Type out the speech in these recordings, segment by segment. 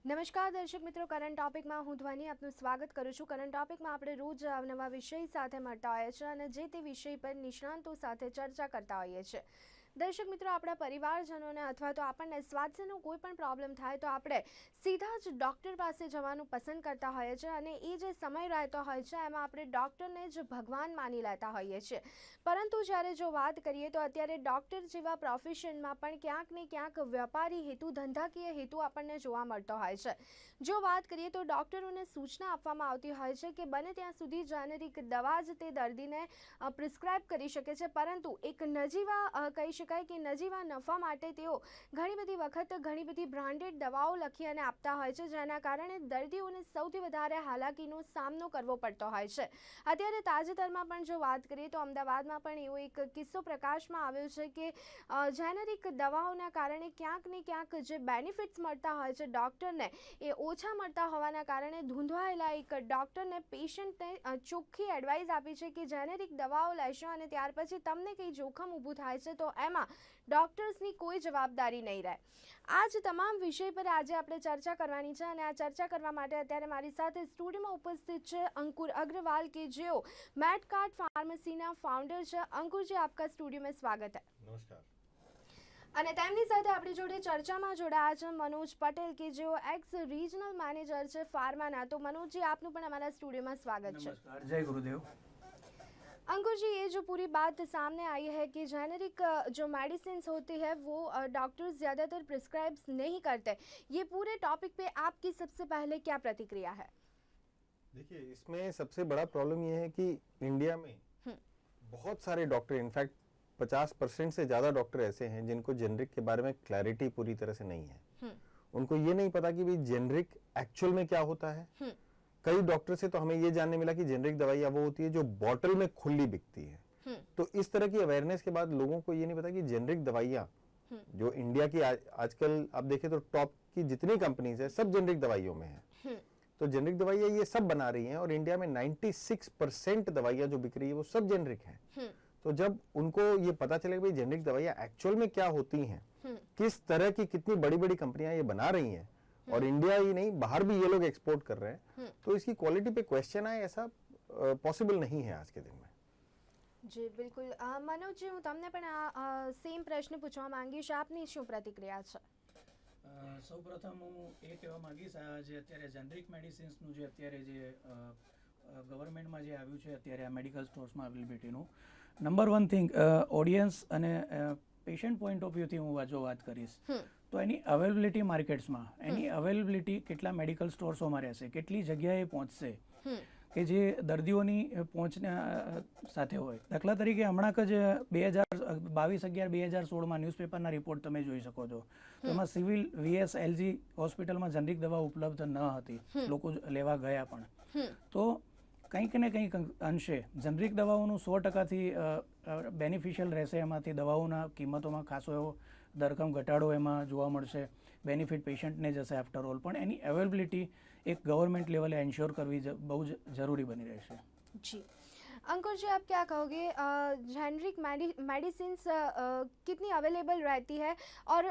નમસ્કાર દર્શક મિત્રો, કરંટ ટોપિકમાં હું ધ્વની આપનું સ્વાગત કરું છું। કરંટ ટોપિકમાં આપણે રોજ નવા વિષય સાથે મળતા હોઈએ છીએ અને જે તે વિષય પર નિષ્ણાંતો સાથે ચર્ચા કરતા હોઈએ છીએ। દર્શક મિત્રો, આપણા પરિવારજનોને અથવા તો આપણને સ્વાસ્થ્યનો કોઈ પણ પ્રોબ્લેમ થાય તો આપણે સીધા જ ડૉક્ટર પાસે જવાનું પસંદ કરતા હોઈએ છીએ અને એ જે સમય રહેતો હોય છે એમાં આપણે ડૉક્ટરને જ ભગવાન માની લેતા હોઈએ છીએ। પરંતુ જ્યારે જો વાત કરીએ તો અત્યારે ડૉક્ટર જેવા પ્રોફેશનમાં પણ ક્યાંક ને ક્યાંક વ્યાપારી હેતુ, ધંધાકીય હેતુ આપણને જોવા મળતો હોય છે। જો વાત કરીએ તો ડૉક્ટરોને સૂચના આપવામાં આવતી હોય છે કે બને ત્યાં સુધી જેનેરિક દવા જ તે દર્દીને પ્રિસ્ક્રાઇબ કરી શકે છે, પરંતુ એક નજીવા કહી શકાય કે નજીવા નફા માટે તેઓ ઘણી બધી વખત ઘણી બધી બ્રાન્ડેડ દવાઓ લખી અને આપતા હોય છે, જેના કારણે દર્દીઓને સૌથી વધારે હાલાકીનો સામનો કરવો પડતો હોય છે। અત્યારે તાજેતરમાં પણ જો વાત કરીએ તો અમદાવાદમાં પણ એવો એક કિસ્સો પ્રકાશમાં આવ્યો છે કે જેનેરિક દવાઓના કારણે ક્યાંક ને ક્યાંક જે બેનિફિટ્સ મળતા હોય છે ડૉક્ટરને એ ઓછા મળતા હોવાના કારણે ધૂંધવાયેલા એક ડૉક્ટરને પેશન્ટને ચોખ્ખી એડવાઇસ આપી છે કે જેનેરિક દવાઓ લેશો અને ત્યાર પછી તમને કંઈ જોખમ ઊભું થાય છે તો એમાં ડૉક્ટર્સની કોઈ જવાબદારી નહીં રહે। આ જ તમામ વિષય પર આજે આપણે ચર્ચા કરવાની છે અને આ ચર્ચા કરવા માટે અત્યારે મારી સાથે સ્ટુડિયોમાં ઉપસ્થિત છે અંકુર અગ્રવાલ કે જેઓ મેડકાર્ટ ફાર્મસીના ફાઉન્ડર છે। અંકુરજી, આપકા સ્ટુડિયો में स्वागत है। नमस्कार। અને તેમની સાથે આપણી જોડે ચર્ચામાં જોડાયા છે મનોજ પટેલ કે જેઓ એક્સ રિજનલ મેનેજર છે ફાર્માના। તો मनोज जी, आपનું પણ हमारा स्टूडियो में स्वागत है। नमस्कार, जय गुरुदेव। अंकुर जी, ये जो पूरी बात सामने आई है कि जेनेरिक जो मेडिसिन होती है वो डॉक्टर्स ज़्यादातर प्रिस्क्राइब नहीं करते, ये पूरे टॉपिक पे आपकी सबसे पहले क्या प्रतिक्रिया है? देखिए, इसमें सबसे बड़ा प्रॉब्लम ये है कि इंडिया में बहुत सारे डॉक्टर, इनफैक्ट 50% से ज्यादा डॉक्टर ऐसे हैं जिनको जेनरिक के बारे में क्लैरिटी पूरी तरह से नहीं है। उनको ये नहीं पता कि भाई जेनरिक एक्चुअल में क्या होता है। कई डॉक्टर से तो हमें ये जानने मिला कि जेनरिक दवाइयाँ वो होती है जो बॉटल में खुली बिकती है। तो इस तरह की अवेयरनेस के बाद लोगों को ये नहीं पता कि जेनरिक दवाइयाँ जो इंडिया की आजकल आप देखें तो टॉप की जितनी कंपनीज है सब जेनरिक दवाइयों में है। तो जेनरिक दवाइयाँ ये सब बना रही हैं और इंडिया में 96% दवाइयाँ जो बिक रही है वो सब जेनरिक हैं। तो जब उनको ये पता चले भाई जेनरिक दवाइयाँ एक्चुअल में क्या होती हैं, किस तरह की कितनी बड़ी बड़ी कंपनियां ये बना रही हैं और इंडिया ही नहीं बाहर भी ये लोग एक्सपोर्ट कर रहे हैं, तो इसकी क्वालिटी पे क्वेश्चन आए ऐसा पॉसिबल नहीं है आज के दिन में। जी बिल्कुल। मनोज जी, હું તમને પણ આ સેમ પ્રશ્ન પૂછવા માંગીશ, આપની શું પ્રતિક્રિયા છે? સૌપ્રથમ હું એ કહેવા માંગીશ, આ જે અત્યારે જેનરિક મેડિસિન્સનું જે અત્યારે જે ગવર્મેન્ટમાં જે આવ્યું છે અત્યારે આ મેડિકલ સ્ટોર્સમાં અવેલેબિલિટીનું, નંબર વન થિંગ ઓડિયન્સ અને પેશન્ટ પોઈન્ટ ઓફ વ્યૂથી હું જો વાત કરીશ તો એની અવેલેબિલિટી માર્કેટ્સમાં, એની અવેલેબિલિટી કેટલા મેડિકલ સ્ટોર્સોમાં રહેશે, કેટલી જગ્યાએ પહોંચશે કે જે દર્દીઓની પહોંચના સાથે હોય। દાખલા તરીકે હમણાં જ 22/11/2016માં ન્યૂઝપેપરના રિપોર્ટ તમે જોઈ શકો છો, તો એમાં સિવિલ VSLG હોસ્પિટલમાં જેનરિક દવા ઉપલબ્ધ ન હતી, લોકો લેવા ગયા પણ। તો કંઈક ને કંઈક અંશે જેનરિક દવાઓનું 100%થી બેનિફિશિયલ રહેશે, એમાંથી દવાઓના કિંમતોમાં ખાસો એવો દરકમ ઘટાડો એમાં જોવા મળશે, બેનિફિટ પેશન્ટને જશે આફ્ટર ઓલ, પણ એની અવેલેબિલિટી એક ગવર્મેન્ટ લેવલે એન્શ્યોર કરવી બહુ જ જરૂરી બની રહેશે। जी अंकुर जी, आप क्या कहोगे, जेनरिक मेडिसिन कितनी अवेलेबल रहती है और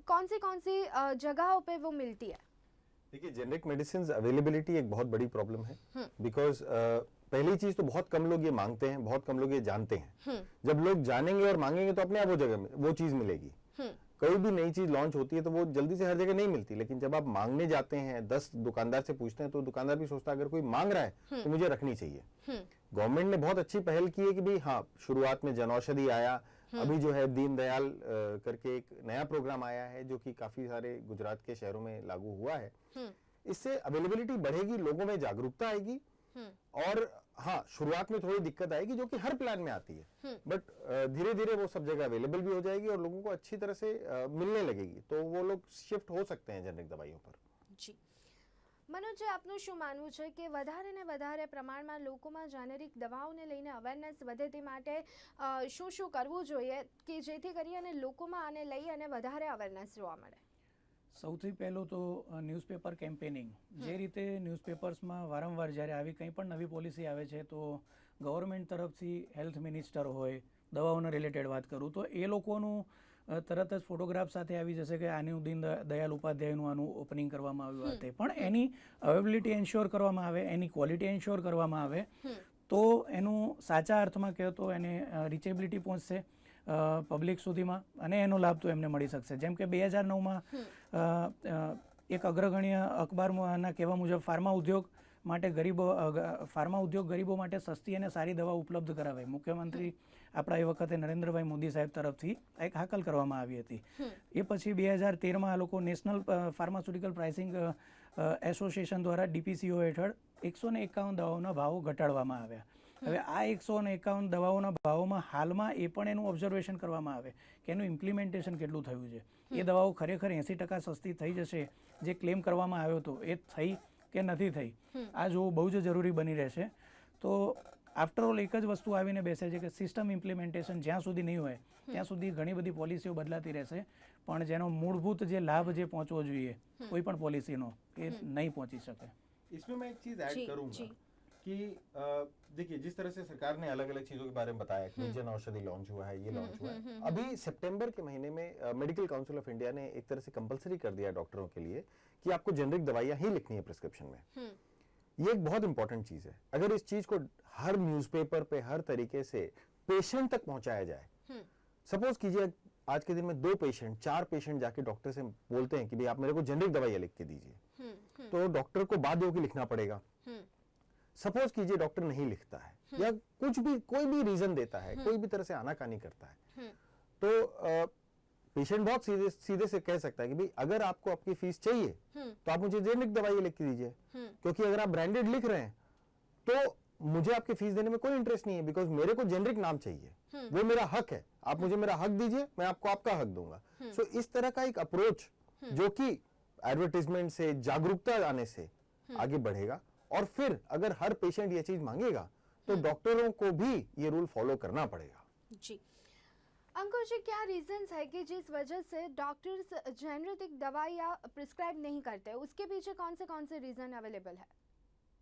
कौन सी जगहों पे वो मिलती है? देखिए, जेनरिक मेडिसिन अवेलेबिलिटी एक बहुत बड़ी प्रॉब्लम है बिकॉज पहली चीज तो बहुत कम लोग ये मांगते हैं, बहुत कम लोग ये जानते हैं। जब लोग जानेंगे और मांगेंगे तो अपने आप वो जगह वो चीज मिलेगी। कोई भी नई चीज लॉन्च होती है तो वो जल्दी से हर जगह नहीं मिलती, लेकिन जब आप मांगने जाते हैं, 10 दुकानदार से पूछते हैं तो दुकानदार भी सोचता है अगर कोई मांग रहा है तो मुझे रखनी चाहिए। गवर्नमेंट ने बहुत अच्छी पहल की है कि भाई हाँ, शुरुआत में जनौषधि आया, अभी जो है दीनदयाल करके एक नया प्रोग्राम आया है जो कि काफी सारे गुजरात के शहरों में लागू हुआ है। इससे अवेलेबिलिटी बढ़ेगी, लोगों में जागरूकता आएगी और हाँ, शुरुआत में थोड़ी दिक्कत आएगी जो कि हर प्लान में आती है, बट धीरे धीरे वो सब जगह अवेलेबल भी हो जाएगी और लोगों को अच्छी तरह से मिलने लगेगी, तो वो लोग शिफ्ट हो सकते हैं जेनरिक दवाइयों पर। जी मनोज, આપનું શું માનવું છે કે વધારે ને વધારે પ્રમાણમાં લોકોમાં જેનેરિક દવાઓને લઈને અવેરનેસ વધે તે માટે શું શું કરવું જોઈએ કે જેથી કરી અને લોકોમાં આને લઈ અને વધારે અવેરનેસ જોવા મળે? સૌથી પહેલું તો ન્યૂઝપેપર કેમ્પેનિંગ, જે રીતે ન્યૂઝપેપર્સમાં વારંવાર જ્યારે આવી કંઈ પણ નવી પોલિસી આવે છે તો ગવર્મેન્ટ તરફથી હેલ્થ મિનિસ્ટર હોય, દવાઓના રિલેટેડ વાત કરું તો એ લોકોનું તરત જ ફોટોગ્રાફ સાથે આવી જશે કે આનું દયાલ ઉપાધ્યાયનું આનું ઓપનિંગ કરવામાં આવ્યું હતું, પણ એની અવેબિલિટી એન્શ્યોર કરવામાં આવે, એની ક્વોલિટી એન્શ્યોર કરવામાં આવે તો એનું સાચા અર્થમાં કહે તો એને રીચેબિલિટી પહોંચશે પબ્લિક સુધીમાં અને એનો લાભ તો એમને મળી શકશે. જેમ કે 2009માં એક અગ્રગણ્ય અખબારના કહેવા મુજબ ફાર્મા ઉદ્યોગ ગરીબો માટે સસ્તી અને સારી દવા ઉપલબ્ધ કરાવે, મુખ્યમંત્રી આપણા એ વખતે નરેન્દ્રભાઈ મોદી સાહેબ તરફથી એક હાકલ કરવામાં આવી હતી. એ પછી 2013માં આ લોકો નેશનલ ફાર્માસ્યુટિકલ પ્રાઇસિંગ એસોસિએશન દ્વારા DPCO હેઠળ 151 દવાઓના ભાવો ઘટાડવામાં આવ્યા. હવે આ 151 દવાઓના ભાવોમાં હાલમાં એ પણ એનું ઓબ્ઝર્વેશન કરવામાં આવે કે એનું ઇમ્પ્લિમેન્ટેશન કેટલું થયું છે. એ દવાઓ ખરેખર 80% સસ્તી થઈ જશે જે ક્લેમ કરવામાં આવ્યો હતો એ થઈ કે નથી થઈ, આ જોવું બહુ જ જરૂરી બની રહેશે. તો આફ્ટરઓલ એક જ વસ્તુ આવીને બેસે છે કે સિસ્ટમ ઇમ્પ્લિમેન્ટેશન જ્યાં સુધી નહીં હોય ત્યાં સુધી ઘણી બધી પોલિસીઓ બદલાતી રહેશે, પણ જેનો મૂળભૂત જે લાભ જે પહોંચવો જોઈએ કોઈ પણ પોલિસીનો એ નહીં પહોંચી શકે. इसमें मैं एक चीज ऐड करूंगा कि देखिए जिस तरह से सरकार ने अलग अलग चीजों के बारे में बताया कि जन औषधि लॉन्च हुआ है, ये लॉन्च हुआ है. अभी सितंबर के महीने में मेडिकल काउंसिल ऑफ इंडिया ने एक तरह से कंपलसरी कर दिया डॉक्टरों के लिए कि आपको जेनरिक दवाइयां ही लिखनी है प्रिस्क्रिप्शन में. ये एक बहुत इंपॉर्टेंट चीज है. अगर इस चीज को हर न्यूज़पेपर पे हर तरीके से पेशेंट तक पहुंचाया जाए, सपोज कीजिए आज के दिन में 2 पेशेंट 4 पेशेंट जाके डॉक्टर से बोलते हैं कि भाई आप मेरे को जेनरिक दवाइयां लिख के दीजिए, तो डॉक्टर को बाध्य होकर लिखना पड़ेगा. सपोज कीजिए डॉक्टर नहीं लिखता है या कुछ भी कोई भी रीजन देता है, कोई भी तरह से आनाकानी करता है, तो पेशेंट बहुत सीधे से कह सकता है कि भाई अगर आपको आपकी फीस चाहिए तो आप मुझे जेनरिक दवाई लिख के दीजिए, क्योंकि अगर आप ब्रांडेड लिख रहे हैं तो मुझे आपकी फीस देने में कोई इंटरेस्ट नहीं है, बिकॉज मेरे को जेनरिक नाम चाहिए, वो मेरा हक है, आप मुझे मेरा हक दीजिए, मैं आपको आपका हक दूंगा. सो इस तरह का एक अप्रोच जो कि एडवर्टाइजमेंट से जागरूकता आने से आगे बढ़ेगा, और फिर अगर हर पेशेंट ये चीज मांगेगा तो डॉक्टरों को भी ये रूल फॉलो करना पड़ेगा. जी अंकुर जी, क्या रीजंस है कि जिस वजह से डॉक्टर्स जेनरिक दवाइयाँ प्रिस्क्राइब नहीं करते, उसके पीछे कौन से रीजन अवेलेबल है?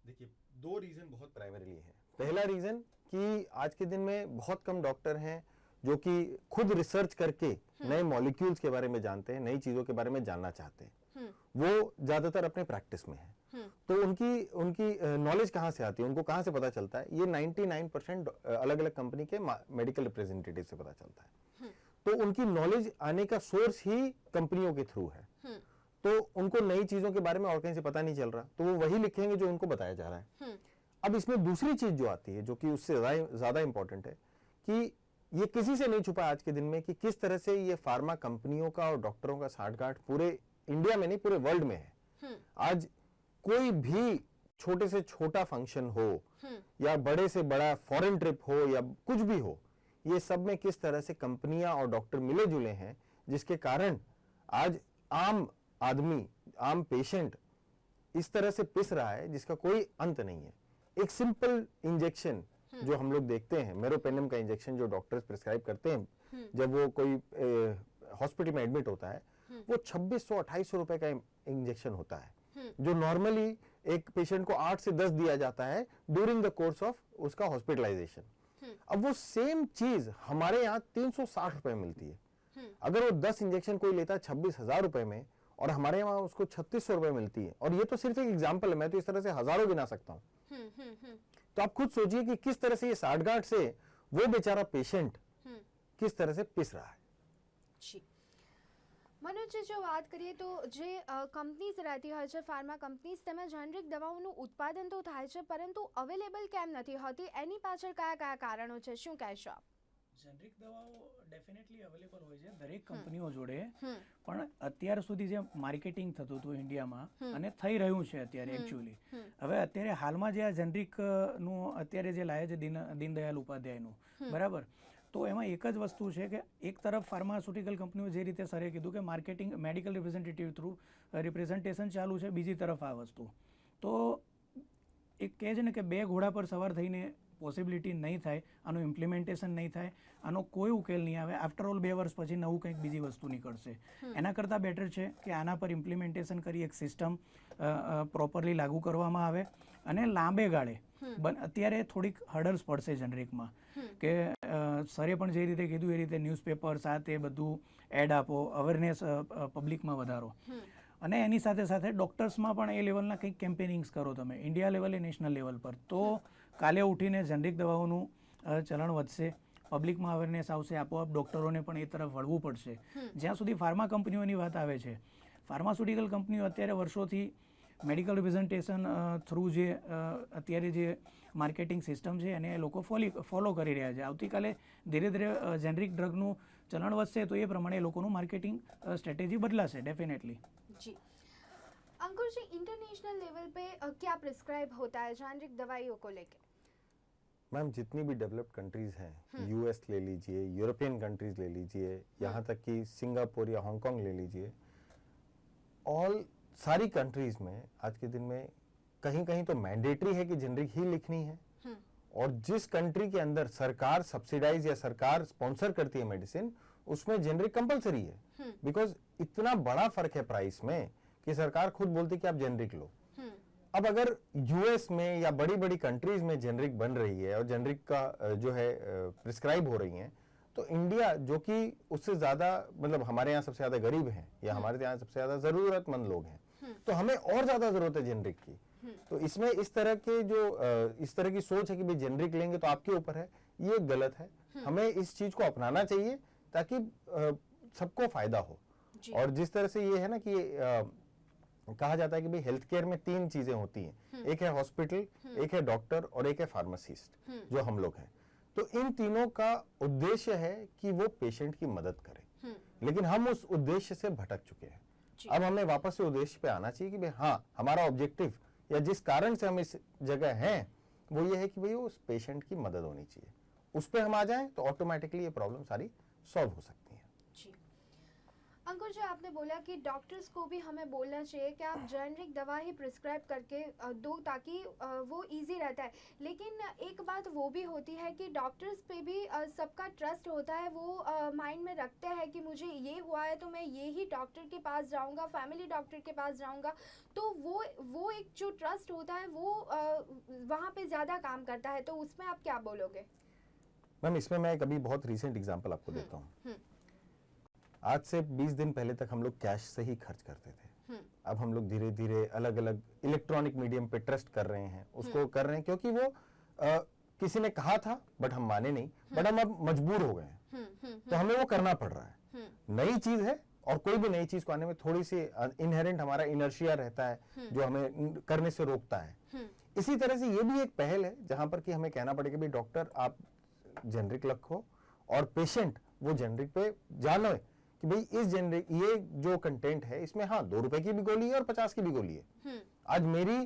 देखिए 2 रीजन बहुत प्राइमरीली हैं. पहला रीजन कि आज के दिन में बहुत कम डॉक्टर हैं जो कि खुद रिसर्च करके नए मॉलिक्यूल्स के बारे में जानते हैं, नई चीजों के बारे में जानना चाहते हैं. वो ज्यादातर अपने प्रैक्टिस में है, तो उनकी नॉलेज कहाँ से आती है, उनको कहाँ से पता चलता है? ये 99% अलग अलग कंपनी के मेडिकल रिप्रेजेंटेटिव से पता चलता है. तो उनकी नॉलेज आने का सोर्स ही कंपनियों के थ्रू है. तो उनको नई चीजों के बारे में और कहीं से पता नहीं चल रहा, तो वो वही लिखेंगे जो उनको बताया जा रहा है. अब इसमें दूसरी चीज जो आती है जो कि उससे ज्यादा इंपॉर्टेंट है कि ये किसी से नहीं छुपा आज के दिन में कि किस तरह से ये फार्मा कंपनियों का और डॉक्टरों का साठगांठ पूरे इंडिया में नहीं पूरे वर्ल्ड में है. आज कोई भी छोटे से छोटा फंक्शन हो या बड़े से बड़ा फॉरेन ट्रिप हो या कुछ भी हो, ये सब में किस तरह से कंपनियां और डॉक्टर मिले जुले हैं, जिसके कारण आज आम आदमी, आम पेशेंट इस तरह से पिस रहा है जिसका कोई अंत नहीं है. एक सिंपल इंजेक्शन जो हम लोग देखते हैं, मेरोपेनम का इंजेक्शन जो डॉक्टर्स प्रिस्क्राइब करते हैं जब वो कोई हॉस्पिटल में एडमिट होता है, वो 2600-2800 रुपए का इंजेक्शन होता है, जो नॉर्मली एक पेशेंट को 8 से 10 दिया जाता है ड्यूरिंग द कोर्स ऑफ उसका हॉस्पिटलाइजेशन. अब वो सेम चीज हमारे यहाँ 360 रुपए मिलती है. अगर वो 10 इंजेक्शन कोई लेता है 26,000 रुपए में, और हमारे यहाँ उसको 3600 रुपए मिलती है, और ये तो सिर्फ एक एग्जाम्पल है, मैं तो इस तरह से हजारों गिना सकता हूँ. तो आप खुद सोचिए कि किस तरह से ये साठगांठ से वो बेचारा पेशेंट किस तरह से पिस रहा है. મનોજજી, જો વાત કરીએ તો જે કંપનીઝ રહેતી હોય છે, ફાર્મા કંપનીઝ, તેમાં જેનરિક દવાઓનું ઉત્પાદન તો થાય છે, પરંતુ અવેલેબલ કેમ નથી હોતી? એની પાછળ કયા કયા કારણો છે, શું કહેશો આપ? જેનરિક દવાઓ ડેફિનેટલી અવેલેબલ હોય છે દરેક કંપનીઓ જોડે, પણ અત્યાર સુધી જે માર્કેટિંગ થતું હતું ઇન્ડિયામાં અને થઈ રહ્યું છે અત્યારે એકચ્યુઅલી, હવે અત્યારે હાલમાં જે આ જેનરિકનું અત્યારે જે લાવે છે દીનદયાલ ઉપાધ્યાયનું, બરાબર, તો એમાં એક જ વસ્તુ છે કે એક તરફ ફાર્માસ્યુટિકલ કંપનીઓ જે રીતે સરે કીધું કે marketing medical representative through representation ચાલુ છે, બીજી તરફ આ વસ્તુ, તો એક કહે છે ને કે 2 ઘોડા પર સવાર થઈને પોસિબિલિટી નહીં થાય, આનું ઇમ્પ્લિમેન્ટેશન નહીં થાય, આનો કોઈ ઉકેલ નહીં આવે. આફ્ટર ઓલ 2 વર્ષ પછી નવું કંઈક બીજી વસ્તુ નીકળશે. એના કરતાં બેટર છે કે આના પર ઇમ્પ્લિમેન્ટેશન કરી એક સિસ્ટમ પ્રોપરલી લાગુ કરવામાં આવે અને લાંબે ગાળે અત્યારે થોડીક હર્ડલ્સ પડશે જેનરિકમાં, કે સરે પણ જે રીતે કીધું એ રીતે ન્યૂઝપેપર સાથે બધું એડ આપો, અવેરનેસ પબ્લિકમાં વધારો, અને એની સાથે સાથે ડૉક્ટર્સમાં પણ એ લેવલના કંઈક કેમ્પેનિંગ્સ કરો તમે ઇન્ડિયા લેવલે, નેશનલ લેવલ પર, તો કાલે ઉઠીને જેનરિક દવાઓનું ચલણ વધશે, પબ્લિકમાં અવેરનેસ આવશે, આપોઆપ ડૉક્ટરોને પણ એ તરફ વળવું પડશે. જ્યાં સુધી ફાર્મા કંપનીઓની વાત આવે છે, ફાર્માસ્યુટિકલ કંપનીઓ અત્યારે વર્ષોથી મેડિકલ રિપ્રેઝન્ટેશન થ્રુ જે અત્યારે જે માર્કેટિંગ સિસ્ટમ છે એને લોકો ફોલો કરી રહ્યા છે. આવતીકાલે ધીરે ધીરે જેનરિક ડ્રગનું ચલણ વધશે તો એ પ્રમાણે લોકોનું માર્કેટિંગ स्ट्रेटेजी बदलाશે डेफिनेटली. जी अंकुर जी, इंटरनेशनल लेवल पे क्या प्रिस्क्राइब होता है जेनरिक दवाइयों को लेके? मैम जितनी भी डेवलप्ड कंट्रीज हैं, यूएस ले लीजिए, यूरोपियन कंट्रीज ले लीजिए, यहाँ तक कि सिंगापुर या हांगकांग ले लीजिए, ऑल सारी कंट्रीज में आज के दिन में कहीं कहीं तो मैंडेटरी है कि जेनरिक ही लिखनी है, और जिस कंट्री के अंदर सरकार सब्सिडाइज या सरकार स्पॉन्सर करती है मेडिसिन, उसमें जेनरिक कंपलसरी है. बिकॉज इतना बड़ा फर्क है प्राइस में कि सरकार खुद बोलती कि आप जेनरिक लो. अब अगर यूएस में या बड़ी बड़ी कंट्रीज में जेनरिक बन रही है और जेनरिक का जो है प्रिस्क्राइब हो रही है, तो इंडिया जो कि उससे ज्यादा मतलब हमारे यहाँ सबसे ज्यादा गरीब हैं या हमारे यहाँ सबसे ज्यादा जरूरतमंद लोग हैं, तो हमें और ज्यादा जरूरत है जेनरिक की. तो इसमें इस तरह के जो इस तरह की सोच है कि भाई जेनरिक लेंगे तो आपके ऊपर है, ये गलत है. हमें इस चीज को अपनाना चाहिए ताकि सबको फायदा हो. और जिस तरह से ये है ना कि कहा जाता है कि भाई हेल्थ केयर में 3 चीजें होती हैं, एक है हॉस्पिटल, एक है डॉक्टर और एक है फार्मासिस्ट, जो हम लोग हैं. तो इन तीनों का उद्देश्य है कि वो पेशेंट की मदद करें, लेकिन हम उस उद्देश्य से भटक चुके हैं. अब हमें वापस से उद्देश्य पे आना चाहिए कि भाई हाँ, हमारा ऑब्जेक्टिव या जिस कारण से हम इस जगह हैं वो ये है कि भाई उस पेशेंट की मदद होनी चाहिए. उस पर हम आ जाएं तो ऑटोमेटिकली ये प्रॉब्लम सारी सॉल्व हो सकती है. जी अंकुर जी, आपने बोला कि डॉक्टर्स को भी हमें बोलना चाहिए कि आप जेनरिक दवा ही प्रिस्क्राइब करके दो ताकि वो इजी रहता है. लेकिन एक बात वो भी होती है कि डॉक्टर्स पे भी सबका ट्रस्ट होता है, वो माइंड में रखते हैं कि मुझे ये हुआ है तो मैं ये ही डॉक्टर के पास जाऊंगा, फैमिली डॉक्टर के पास जाऊंगा. तो वो एक जो ट्रस्ट होता है वो वहाँ पे ज़्यादा काम करता है. तो उसमें आप क्या बोलोगे? मैम इसमें मैं एक अभी बहुत रिसेंट एग्जांपल आपको देता हूँ. आज से 20 दिन पहले तक हम लोग कैश से ही खर्च करते थे. अब हम लोग धीरे धीरे अलग अलग इलेक्ट्रॉनिक मीडियम पे ट्रस्ट कर रहे हैं, उसको कर रहे हैं क्योंकि वो किसी ने कहा था बट हम माने नहीं, बट हम अब मजबूर हो गए हैं, तो हमें वो करना पड़ रहा है. नई चीज है और कोई भी नई चीज को आने में थोड़ी सी इनहेरेंट हमारा इनर्शिया रहता है जो हमें करने से रोकता है. इसी तरह से ये भी एक पहल है जहां पर कि हमें कहना पड़ेगा भाई डॉक्टर आप जेनरिक रखो और पेशेंट वो जेनरिक पे जानो कि भाई इस जेनरिक ये जो कंटेंट है इसमें हाँ 2 रुपए की भी गोली है और 50 की भी गोली है. आज मेरी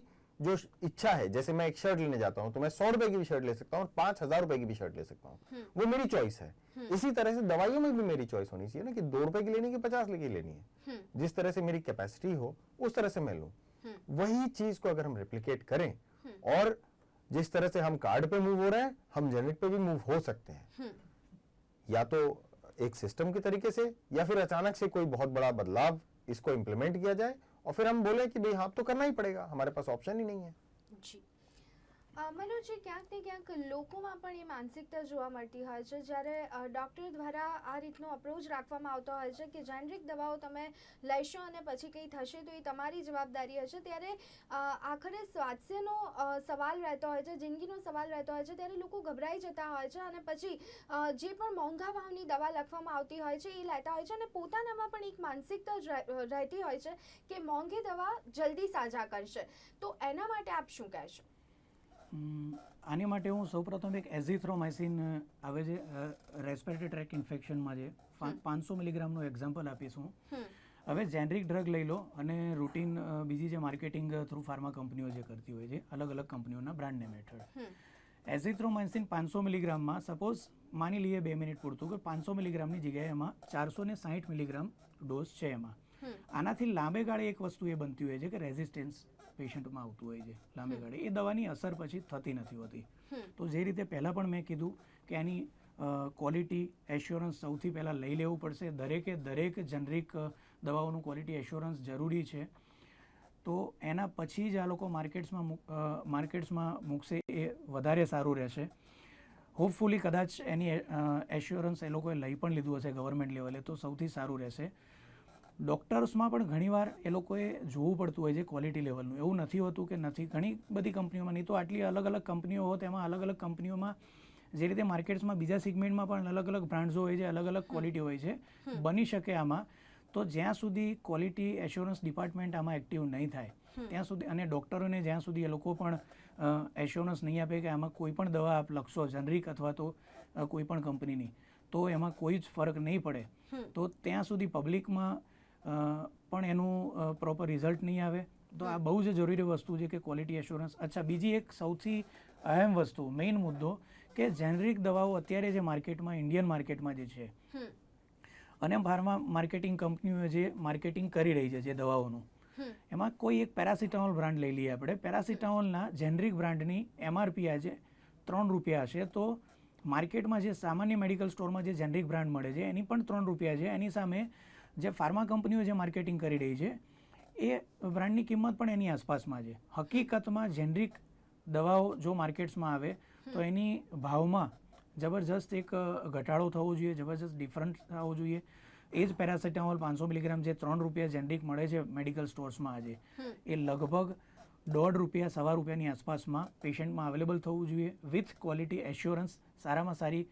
जो इच्छा है, जैसे मैं एक शर्ट लेने जाता हूं तो मैं 100 रुपए की भी शर्ट ले सकता हूं और 5000 रुपए की भी शर्ट ले सकता हूं, वो मेरी चॉइस है. इसी तरह से दवाइयों में भी मेरी चॉइस होनी चाहिए ना कि 2 रुपए की लेनी कि 50 की लेनी है. जिस तरह से मेरी कैपेसिटी हो उस तरह से मैं लूं. वही चीज को अगर हम रेप्लिकेट करें और जिस तरह से हम कार्ड पे मूव हो रहे हैं हम जेनरिक पे भी मूव हो सकते हैं. या तो एक सिस्टम के तरीके से या फिर अचानक से कोई बहुत बड़ा बदलाव इसको इम्प्लीमेंट किया जाए और फिर हम बोले कि भाई हाँ तो करना ही पड़ेगा, हमारे पास ऑप्शन ही नहीं है. जी મનોજજી, ક્યાંક ને ક્યાંક લોકોમાં પણ એ માનસિકતા જોવા મળતી હોય છે જ્યારે ડૉક્ટર દ્વારા આ રીતનો અપ્રોચ રાખવામાં આવતો હોય છે કે જેનરિક દવાઓ તમે લેશો અને પછી કંઈ થશે તો એ તમારી જવાબદારી હશે. ત્યારે આખરે સ્વાસ્થ્યનો સવાલ રહેતો હોય છે, જિંદગીનો સવાલ રહેતો હોય છે, ત્યારે લોકો ગભરાઈ જતા હોય છે અને પછી જે પણ મોંઘા ભાવની દવા લખવામાં આવતી હોય છે એ લેતા હોય છે અને પોતાનામાં પણ એક માનસિકતા રહેતી હોય છે કે મોંઘી દવા જલ્દી સાજા કરશે. તો એના માટે આપ શું કહેશો? આની માટે હું સૌપ્રથમ એક એઝિથ્રોમાઇસિન આવે છે રેસ્પિરેટરી ટ્રેક ઇન્ફેક્શનમાં જે 500 મિલીગ્રામનું એક્ઝામ્પલ આપીશ હું. હવે જેનરિક ડ્રગ લઈ લો અને રૂટીન બીજી જે માર્કેટિંગ થ્રુ ફાર્મા કંપનીઓ જે કરતી હોય છે અલગ અલગ કંપનીઓના બ્રાન્ડ નેમ હેઠળ એઝિથ્રોમાઇસિન 500 મિલીગ્રામમાં સપોઝ માની લઈએ 2 મિનિટ પૂરતું કે 500 મિલીગ્રામની જગ્યાએ એમાં 460 મિલીગ્રામ ડોઝ છે એમાં. આનાથી લાંબે ગાળે એક વસ્તુ એ બનતી હોય છે કે રેઝિસ્ટન્સ પેશન્ટમાં આવતું હોય છે લાંબે ગાળે, એ દવાની અસર પછી થતી નથી હોતી. તો જે રીતે પહેલાં પણ મેં કીધું કે આની ક્વોલિટી એશ્યોરન્સ સૌથી પહેલાં લઈ લેવું પડશે. દરેક જેનરિક દવાઓનું ક્વોલિટી એશ્યોરન્સ જરૂરી છે. તો એના પછી જ આ લોકો માર્કેટ્સમાં મૂકશે એ વધારે સારું રહેશે. હોપફુલી કદાચ એની એશ્યોરન્સ એ લોકોએ લઈ પણ લીધું હશે ગવર્મેન્ટ લેવલે તો સૌથી સારું રહેશે. ડૉક્ટર્સમાં પણ ઘણીવાર એ લોકોએ જોવું પડતું હોય છે ક્વોલિટી લેવલનું. એવું નથી હોતું કે નથી, ઘણી બધી કંપનીઓમાં, નહીં તો આટલી અલગ અલગ કંપનીઓ હોત એમાં અલગ અલગ કંપનીઓમાં જે રીતે માર્કેટ્સમાં બીજા સેગમેન્ટમાં પણ અલગ અલગ બ્રાન્ડ્સો હોય છે, અલગ અલગ ક્વોલિટી હોય છે. બની શકે આમાં તો જ્યાં સુધી ક્વોલિટી એશ્યોરન્સ ડિપાર્ટમેન્ટ આમાં એક્ટિવ નહીં થાય ત્યાં સુધી, અને ડૉક્ટરોને જ્યાં સુધી એ લોકો પણ એશ્યોરન્સ નહીં આપે કે આમાં કોઈ પણ દવા આપ લખશો જનરિક અથવા તો કોઈ પણ કંપનીની તો એમાં કોઈ જ ફરક નહીં પડે, તો ત્યાં સુધી પબ્લિકમાં પણ એનું પ્રોપર રિઝલ્ટ નહીં આવે. તો આ બહુ જ જરૂરી વસ્તુ છે કે ક્વોલિટી એશ્યોરન્સ. અચ્છા, બીજી એક સૌથી અહેમ વસ્તુ, મેઇન મુદ્દો કે જેનરિક દવાઓ અત્યારે જે માર્કેટમાં, ઇન્ડિયન માર્કેટમાં જે છે અને ફાર્મા માર્કેટિંગ કંપનીઓ જે માર્કેટિંગ કરી રહી છે જે દવાઓનું, એમાં કોઈ એક પેરાસિટામોલ બ્રાન્ડ લઈ લઈએ આપણે. પેરાસિટામોલના જેનરિક બ્રાન્ડની MRP આજે 3 રૂપિયા હશે, તો માર્કેટમાં જે સામાન્ય મેડિકલ સ્ટોરમાં જે જેનરિક બ્રાન્ડ મળે છે એની પણ 3 રૂપિયા છે. એની સામે જે ફાર્મા કંપનીઓ જે માર્કેટિંગ કરી રહી છે એ બ્રાન્ડની કિંમત પણ એની આસપાસમાં છે. હકીકતમાં જેનરિક દવાઓ જો માર્કેટ્સમાં આવે તો એની ભાવમાં જબરજસ્ત એક ઘટાડો થવો જોઈએ, જબરજસ્ત ડિફરન્ટ થવો જોઈએ. એ જ પેરાસિટામોલ 500 મિલીગ્રામ જે 3 રૂપિયા જેનરિક મળે છે મેડિકલ સ્ટોર્સમાં આજે, એ લગભગ 1.5 રૂપિયા, 1.25 રૂપિયાની આસપાસમાં પેશન્ટમાં અવેલેબલ થવું જોઈએ વિથ ક્વોલિટી એશ્યોરન્સ. સારામાં સારી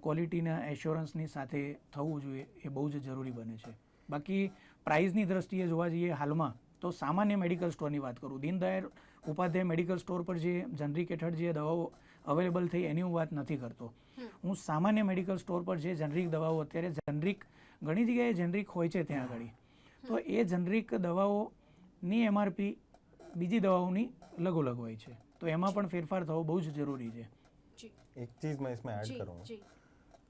ક્વોલિટીના એશ્યોરન્સની સાથે થવું જોઈએ, એ બહુ જ જરૂરી બને છે. બાકી પ્રાઇઝની દ્રષ્ટિએ જોવા જઈએ હાલમાં તો સામાન્ય મેડિકલ સ્ટોરની વાત કરું, દીનદયાળ ઉપાધ્યાય મેડિકલ સ્ટોર પર જે જનરિક હેઠળ જે દવાઓ અવેલેબલ થઈ એની હું વાત નથી કરતો. હું સામાન્ય મેડિકલ સ્ટોર પર જે જનરિક દવાઓ અત્યારે જનરિક, ઘણી જગ્યાએ જનરિક હોય છે ત્યાં આગળ, તો એ જનરિક દવાઓની MRP બીજી દવાઓની લગોલગ હોય છે, તો એમાં પણ फेरफार થવો બહુ જ જરૂરી છે. एक चीज मैं इसमें ऐड करूंगा,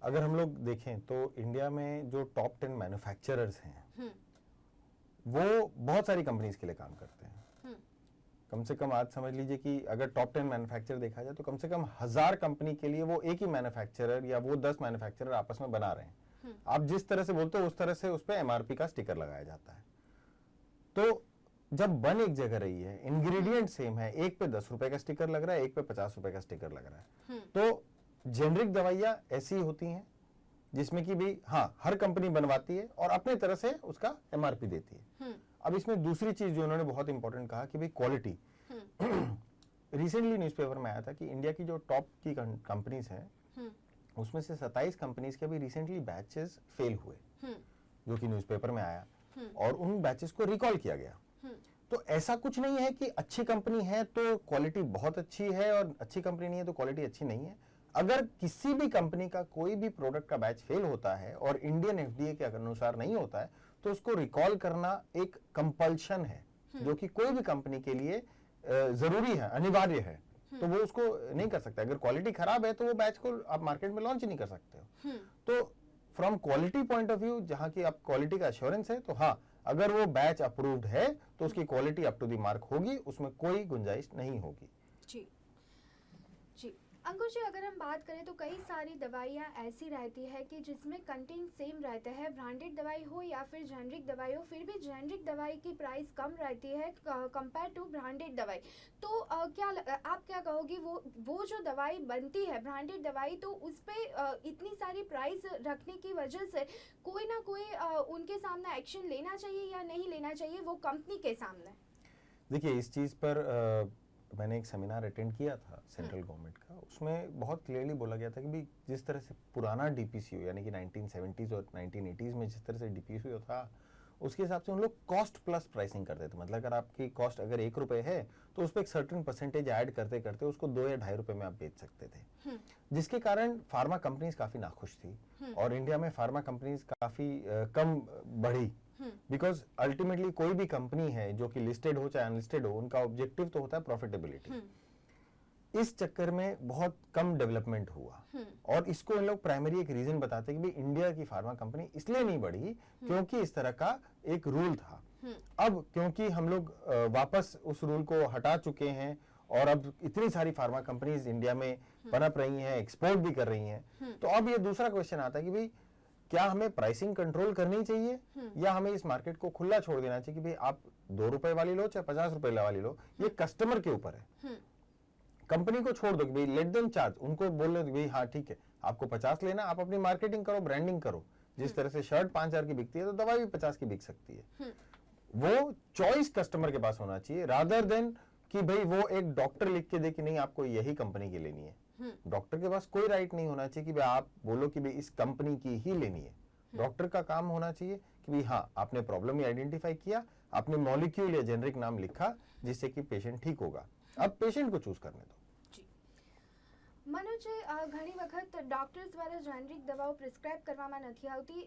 अगर हम लोग देखें तो इंडिया में जो टॉप 10 मैन्युफैक्चरर्स हैं वो बहुत सारी कंपनीज के लिए काम करते हैं. कम से कम आज समझ लीजिए कि अगर टॉप 10 मैन्युफैक्चरर देखा जाए तो कम से कम 1000 कंपनी के लिए वो एक ही मैन्युफैक्चरर या वो 10 मैन्युफैक्चरर आपस में बना रहे हैं. आप जिस तरह से बोलते हो उस तरह से उस पर MRP का स्टिकर लगाया जाता है. तो जब बन एक जगह रही है, इंग्रेडिएंट सेम है, एक पे 10 रुपए का स्टिकर लग रहा है, एक पे 50 रुपए का स्टिकर लग रहा है, तो जेनरिक दवाइयाँ ऐसी होती हैं जिसमें कि भी हाँ हर कंपनी बनवाती है और अपने तरह से उसका MRP देती है. अब इसमें दूसरी चीज जो उन्होंने बहुत इंपॉर्टेंट कहा कि भाई क्वालिटी. रिसेंटली न्यूज़पेपर में आया था कि इंडिया की जो टॉप की कंपनीज हैं उसमें से 27 कंपनीज के भी रिसेंटली बैचेस फेल हुए, जो कि न्यूज़पेपर में आया, और उन बैचेस को रिकॉल किया गया. तो ऐसा कुछ नहीं है कि अच्छी कंपनी है तो क्वालिटी बहुत अच्छी है और अच्छी कंपनी नहीं है तो क्वालिटी अच्छी नहीं है. अगर किसी भी कंपनी का कोई भी प्रोडक्ट का बैच फेल होता है और इंडियन FDA के अनुसार नहीं होता है तो उसको रिकॉल करना एक कंपल्शन है, जो कि कोई भी कंपनी के लिए जरूरी है, अनिवार्य है. तो वो उसको नहीं कर सकता. अगर क्वालिटी खराब है तो वो बैच को आप मार्केट में लॉन्च नहीं कर सकते हो. तो from quality point of view, जहाँ की आप क्वालिटी का एश्योरेंस है, तो हाँ अगर वो बैच अप्रूव्ड है तो उसकी quality up to the mark होगी, उसमें कोई गुंजाइश नहीं होगी. जी जी अंकुर जी, अगर हम बात करें तो कई सारी दवाइयाँ ऐसी रहती है कि जिसमें कंटेंट सेम रहते हैं, ब्रांडेड दवाई हो या फिर जेनरिक दवाई हो, फिर भी जेनरिक दवाई की प्राइस कम रहती है कंपेयर टू ब्रांडेड दवाई. तो आप क्या कहोगी, वो जो दवाई बनती है ब्रांडेड दवाई, तो उस पर इतनी सारी प्राइस रखने की वजह से कोई ना कोई उनके सामने एक्शन लेना चाहिए या नहीं लेना चाहिए वो कंपनी के सामने? देखिए, इस चीज़ पर मैंने एक सेमिनार अटेंड किया था सेंट्रल गवर्नमेंट का. उसमें बहुत क्लियरली बोला गया था कि भाई जिस तरह से पुराना DPCO यानी कि 1970s और 1980s में जिस तरह से DPCO था, उसके हिसाब से उन लोग कॉस्ट प्लस प्राइसिंग करते थे. मतलब अगर आपकी कॉस्ट अगर 1 रुपए है तो उस पर एक सर्टेन परसेंटेज ऐड करते करते उसको 2 या 2.5 रुपए में आप बेच सकते थे, जिसके कारण फार्मा कंपनीज काफी नाखुश थी और इंडिया में फार्मा कंपनीज काफी कम बढ़ी. बिकॉज अल्टीमेटली कोई भी कंपनी है जो कि लिस्टेड हो चाहे अनलिस्टेड हो, उनका ऑब्जेक्टिव तो होता है प्रॉफिटेबिलिटी. इस चक्कर में बहुत कम डेवलपमेंट हुआ और इसको इन लोग प्राइमरी एक रीजन बताते हैं कि भाई इंडिया की फार्मा कंपनी इसलिए नहीं बढ़ी क्योंकि इस तरह का एक रूल था. अब क्योंकि हम लोग वापस उस रूल को हटा चुके हैं और अब इतनी सारी फार्मा कंपनीज इंडिया में पनप रही हैं, एक्सपोर्ट भी कर रही हैं, तो अब ये दूसरा क्वेश्चन आता है कि भाई क्या हमें प्राइसिंग कंट्रोल करनी चाहिए या हमें इस मार्केट को खुला छोड़ देना चाहिए कि भाई आप 2 रुपए वाली लो चाहे 50 रुपए वाली लो, ये कस्टमर के ऊपर है. कंपनी को छोड़ दो कि भाई लेट देम चार्ज, उनको बोल दो कि भाई हाँ ठीक है आपको 50 लेना, आप अपनी मार्केटिंग करो, ब्रांडिंग करो। जिस तरह से शर्ट 5,000 की बिकती है तो दवाई भी 50 की बिक सकती है। वो चॉइस कस्टमर के पास होना चाहिए, रादर देन कि भाई वो एक डॉक्टर लिख के दे कि नहीं आपको यही कंपनी की लेनी है। डॉक्टर के पास कोई राइट नहीं होना चाहिए कि भाई आप बोलो कि भाई इस कंपनी की ही लेनी है। डॉक्टर का काम होना चाहिए कि भाई हाँ आपने प्रॉब्लम ही आइडेंटिफाई किया, आपने मॉलिक्यूल या जेनरिक नाम लिखा जिससे कि पेशेंट ठीक होगा। अब पेशेंट को चूज करने दो। મનોજ, ઘણી વખત ડૉક્ટર્સ દ્વારા જેનરિક દવાઓ પ્રિસ્ક્રાઇબ કરવામાં નથી આવતી,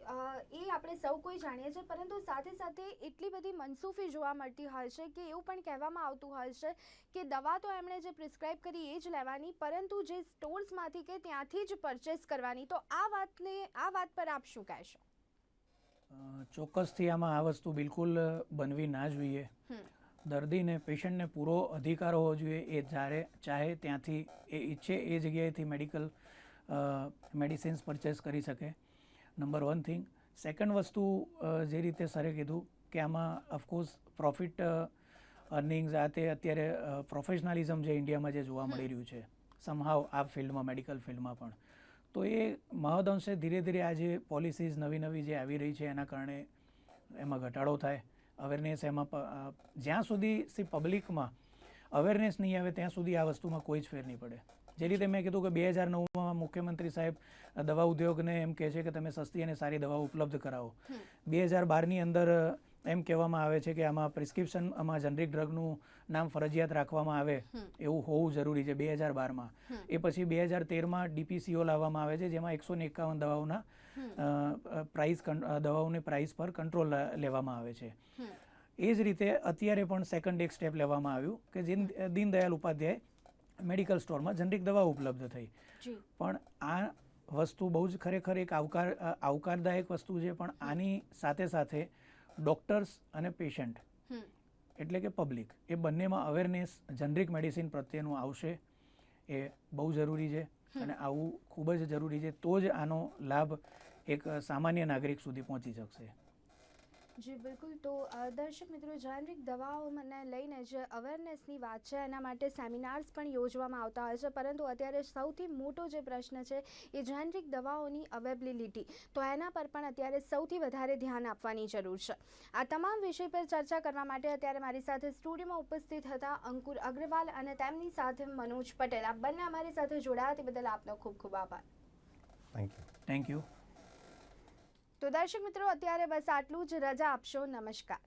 એ આપણે સૌ કોઈ જાણીએ છીએ, પરંતુ સાથે સાથે એટલી બધી મનસૂફી જોવા મળતી હોય છે કે એવું પણ કહેવામાં આવતું હોય છે કે દવા તો એમણે જે પ્રિસ્ક્રાઇબ કરી એ જ લેવાની, પરંતુ જે સ્ટોર્સમાંથી કે ત્યાંથી જ પરચેસ કરવાની, તો આ વાત પર આપ શું કહેશો? ચોક્કસથી આમાં આ વસ્તુ બિલકુલ બનવી ના જોઈએ. દર્દીને, પેશન્ટને પૂરો અધિકાર હોવો જોઈએ, એ જ્યારે ચાહે ત્યાંથી, એ ઈચ્છે એ જગ્યાએથી મેડિસિન્સ પરચેસ કરી શકે. Number 1 thing. સેકન્ડ વસ્તુ, જે રીતે સરે કીધું કે આમાં ઓફકોર્સ પ્રોફિટ અર્નિંગ્સ આ તે અત્યારે પ્રોફેશનલિઝમ જે ઇન્ડિયામાં જે જોવા મળી રહ્યું છે સમહાવ આ ફિલ્ડમાં, મેડિકલ ફિલ્ડમાં પણ, તો એ મહદઅંશે ધીરે ધીરે આ જે પોલિસીઝ નવી નવી જે આવી રહી છે એના કારણે એમાં ઘટાડો થાય. અવેરનેસ એમાં જ્યાં સુધી પબ્લિકમાં અવેરનેસ નહીં આવે ત્યાં સુધી આ વસ્તુમાં કોઈ જ ફેર નહીં પડે. જે રીતે મેં કીધું કે 2009માં મુખ્યમંત્રી સાહેબ દવા ઉદ્યોગને એમ કહે છે કે તમે સસ્તી અને સારી દવાઓ ઉપલબ્ધ કરાવો. 2012ની અંદર એમ કહેવામાં આવે છે કે આમાં પ્રિસ્ક્રિપ્શનમાં જનરિક ડ્રગનું નામ ફરજિયાત રાખવામાં આવે એવું હોવું જરૂરી છે 2012માં. એ પછી 2013માં DPCO લાવવામાં આવે છે, જેમાં 151 દવાઓના દવાઓની પ્રાઇસ પર કંટ્રોલ લેવામાં આવે છે. એ જ રીતે અત્યારે પણ સેકન્ડ એક સ્ટેપ લેવામાં આવ્યું કે જે દીનદયાલ ઉપાધ્યાય મેડિકલ સ્ટોરમાં જનરિક દવા ઉપલબ્ધ થઈ. પણ આ વસ્તુ બહુ જ ખરેખર એક આવકારદાયક વસ્તુ છે, પણ આની સાથે સાથે ડૉક્ટર્સ અને પેશન્ટ એટલે કે પબ્લિક, એ બંનેમાં અવેરનેસ જનરિક મેડિસિન પ્રત્યેનું આવશે, એ બહુ જરૂરી છે. અને આવું ખૂબ જ જરૂરી છે, તો જ આનો લાભ એક સામાન્ય નાગરિક સુધી પહોંચી શકશે. જી બિલકુલ. તો દર્શક મિત્રો, જેનરિક દવાઓને લઈને જે અવેરનેસની વાત છે એના માટે સેમિનાર્સ પણ યોજવામાં આવતા હોય છે, પરંતુ અત્યારે સૌથી મોટો જે પ્રશ્ન છે એ જેનરિક દવાઓની અવેલેબિલિટી, તો એના પર પણ અત્યારે સૌથી વધારે ધ્યાન આપવાની જરૂર છે. આ તમામ વિષય પર ચર્ચા કરવા માટે અત્યારે મારી સાથે સ્ટુડિયોમાં ઉપસ્થિત હતા અંકુર અગ્રવાલ અને તેમની સાથે મનોજ પટેલ. આ બંને અમારી સાથે જોડાયા તે બદલ આપનો ખૂબ ખૂબ આભાર. Thank you. તો દર્શક મિત્રો, અત્યારે બસ આટલું જ. રજા આપશો. નમસ્કાર.